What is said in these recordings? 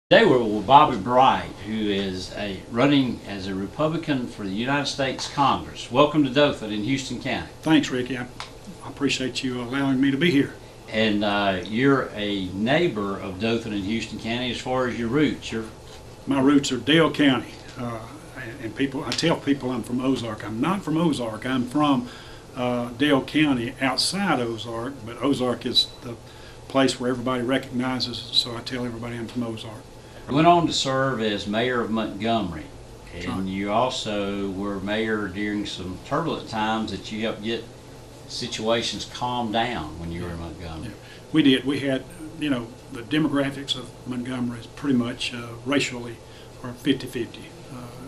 Today we're with Bobby Bright, who is running as a Republican for the United States Congress. Welcome to Dothan in Houston County. Thanks, Ricky. I appreciate you allowing me to be here. And you're a neighbor of Dothan in Houston County as far as your roots. My roots are Dale County, and I tell people I'm from Ozark. I'm not from Ozark. I'm from Dale County, outside Ozark, but Ozark is the place where everybody recognizes, so I tell everybody I'm from Ozark. You went on to serve as mayor of Montgomery, and Right. you also were mayor during some turbulent times that you helped get situations calmed down when you were in Montgomery. Yeah, we did. We had, the demographics of Montgomery is pretty much racially are 50-50.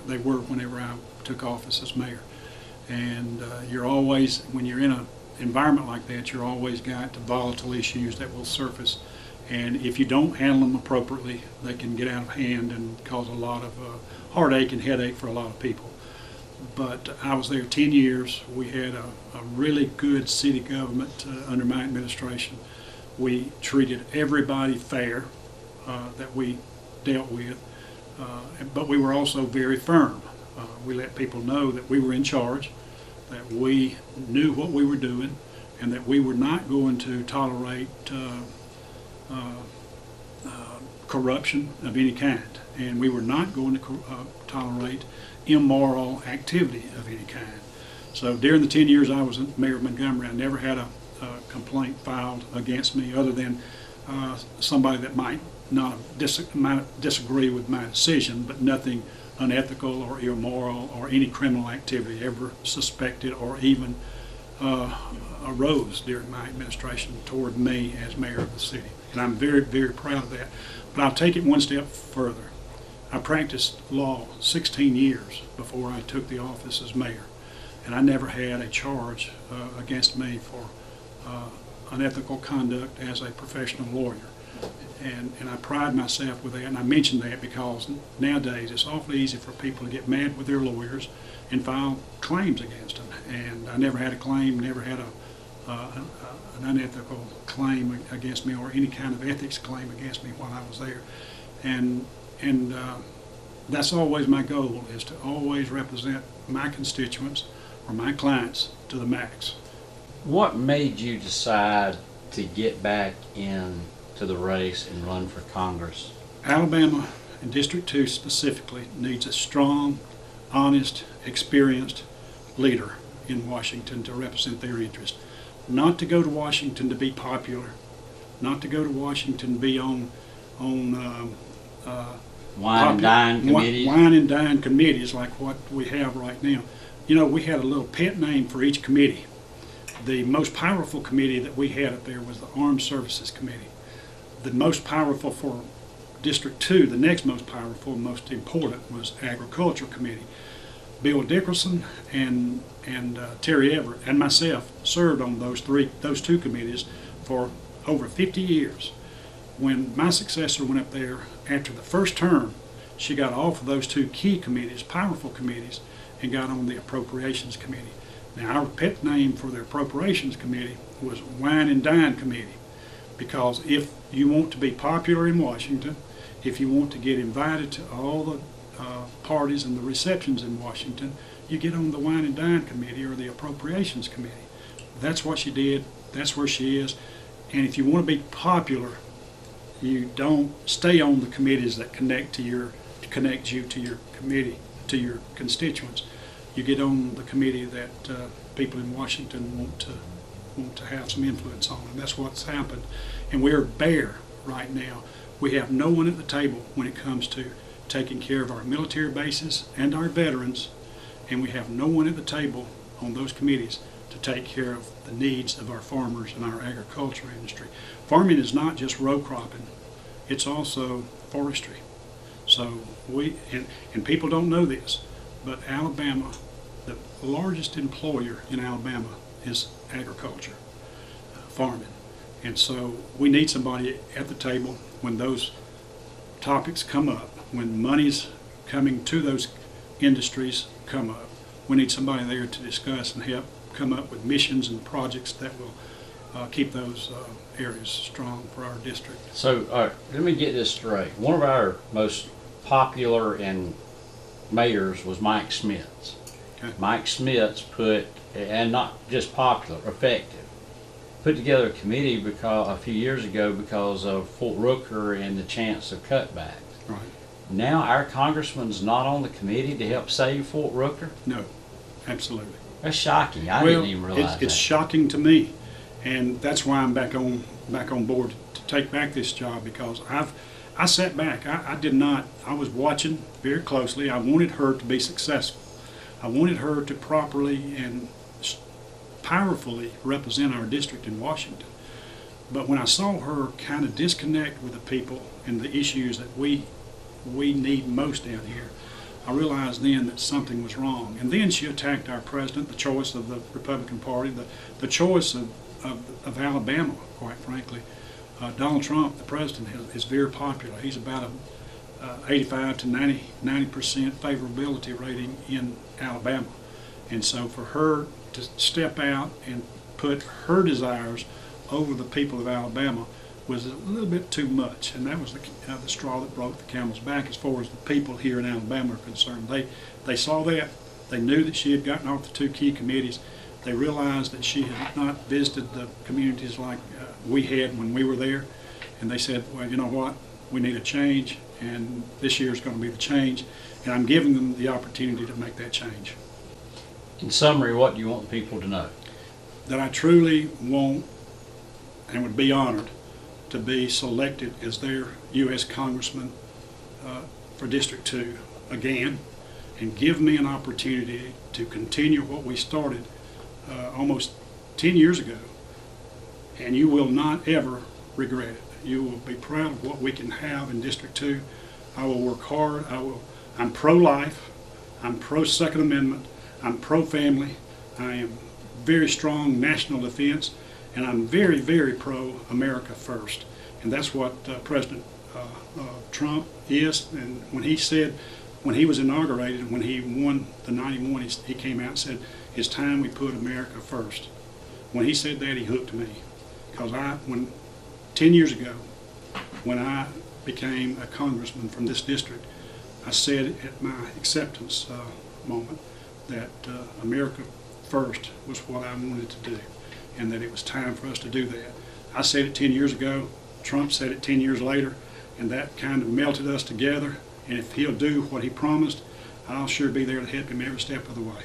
They were whenever I took office as mayor. And you're always, when you're in an environment like that, you're always got volatile issues that will surface. And if you don't handle them appropriately, they can get out of hand and cause a lot of heartache and headache for a lot of people. But I was there 10 years. We had a really good city government under my administration. We treated everybody fair that we dealt with, but we were also very firm. We let people know that we were in charge, that we knew what we were doing, and that we were not going to tolerate corruption of any kind, and we were not going to tolerate immoral activity of any kind. So during the 10 years I was mayor of Montgomery, I never had a complaint filed against me other than somebody that might not disagree with my decision, but nothing unethical or immoral or any criminal activity ever suspected or even arose during my administration toward me as mayor of the city. And I'm very, very proud of that. But I'll take it one step further. I practiced law 16 years before I took the office as mayor, and I never had a charge against me for unethical conduct as a professional lawyer. And I pride myself with that, and I mention that because nowadays it's awfully easy for people to get mad with their lawyers and file claims against them. And I never had a claim, never had an unethical claim against me or any kind of ethics claim against me while I was there. And that's always my goal, is to always represent my constituents or my clients to the max. What made you decide to get back into the race and run for Congress? Alabama, and District 2 specifically, needs a strong, honest, experienced leader in Washington to represent their interest. Not to go to Washington to be popular, not to go to Washington to be on Wine and dine committees? Wine and dine committees like what we have right now. You know, we had a little pet name for each committee. The most powerful committee that we had up there was the Armed Services Committee. The most powerful for District 2, the next most powerful, most important, was Agriculture Committee. Bill Dickerson and Terry Everett and myself served on those two committees for over 50 years. When my successor went up there after the first term, she got off of those two key committees, powerful committees, and got on the Appropriations Committee. Now, our pet name for the Appropriations Committee was Wine and Dine Committee, because if you want to be popular in Washington, if you want to get invited to all the parties and the receptions in Washington, you get on the Wine and Dine Committee or the Appropriations Committee. That's what she did. That's where she is. And if you want to be popular, you don't stay on the committees that connect you to your committee, to your constituents. You get on the committee that people in Washington want to have some influence on, and that's what's happened. And we're bare right now. We have no one at the table when it comes to taking care of our military bases and our veterans, and we have no one at the table on those committees to take care of the needs of our farmers and our agriculture industry. Farming is not just row cropping, it's also forestry. So and people don't know this, but Alabama, the largest employer in Alabama is agriculture, farming. And so we need somebody at the table when those topics come up, when money's coming to those industries come up. We need somebody there to discuss and help come up with missions and projects that will keep those areas strong for our district. So, let me get this straight. One of our most popular and mayors was Mike Smith's. Okay. Mike Smith's put, and not just popular, effective, put together a committee because a few years ago because of Fort Rooker and the chance of cutbacks. Right. Now our congressman's not on the committee to help save Fort Rooker? No, absolutely. That's shocking. I didn't even realize it's that. shocking to me, and that's why I'm back on board to take back this job, because I sat back. I did not. I was watching very closely. I wanted her to be successful. I wanted her to properly and powerfully represent our district in Washington. But when I saw her kind of disconnect with the people and the issues that we need most down here, I realized then that something was wrong. And then she attacked our president, the choice of the Republican Party, the choice of Alabama, quite frankly. Donald Trump, the president, is very popular. He's about a 85 to 90% favorability rating in Alabama. And so for her to step out and put her desires over the people of Alabama was a little bit too much, and that was the straw that broke the camel's back as far as the people here in Alabama are concerned. They saw that. They knew that she had gotten off the two key committees. They realized that she had not visited the communities like we had when we were there, and they said, well, you know what, we need a change, and this year is going to be the change, and I'm giving them the opportunity to make that change. In summary, what do you want people to know? That I truly want and would be honored to be selected as their U.S. Congressman for District 2 again, and give me an opportunity to continue what we started almost 10 years ago. And you will not ever regret it. You will be proud of what we can have in District 2. I will work hard. I'm pro-life. I'm pro-Second Amendment. I'm pro-family. I am very strong national defense. And I'm very, very pro-America first. And that's what President Trump is. And when he said, when he was inaugurated, when he won the 91, he came out and said, it's time we put America first. When he said that, he hooked me. Because 10 years ago, when I became a congressman from this district, I said at my acceptance moment that America first was what I wanted to do, and that it was time for us to do that. I said it 10 years ago, Trump said it 10 years later, and that kind of melted us together, and if he'll do what he promised, I'll sure be there to help him every step of the way.